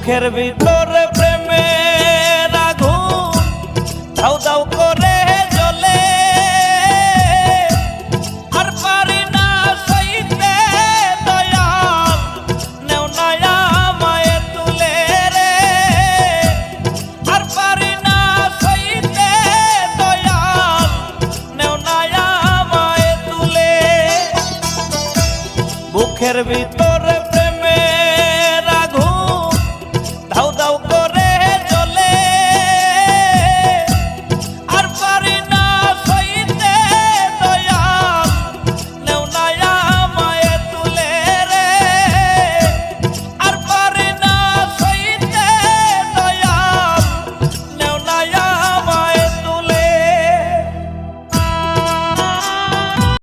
বুকের ভিতরে প্রেমের আগুন দাউ দাউ করে জ্বলে, আর পারি না সইতে দয়াল, নেও না আমায় তুলে রে, আর পারি না সইতে দয়াল, নেও না আমায় তুলে। বুকের ভিতরে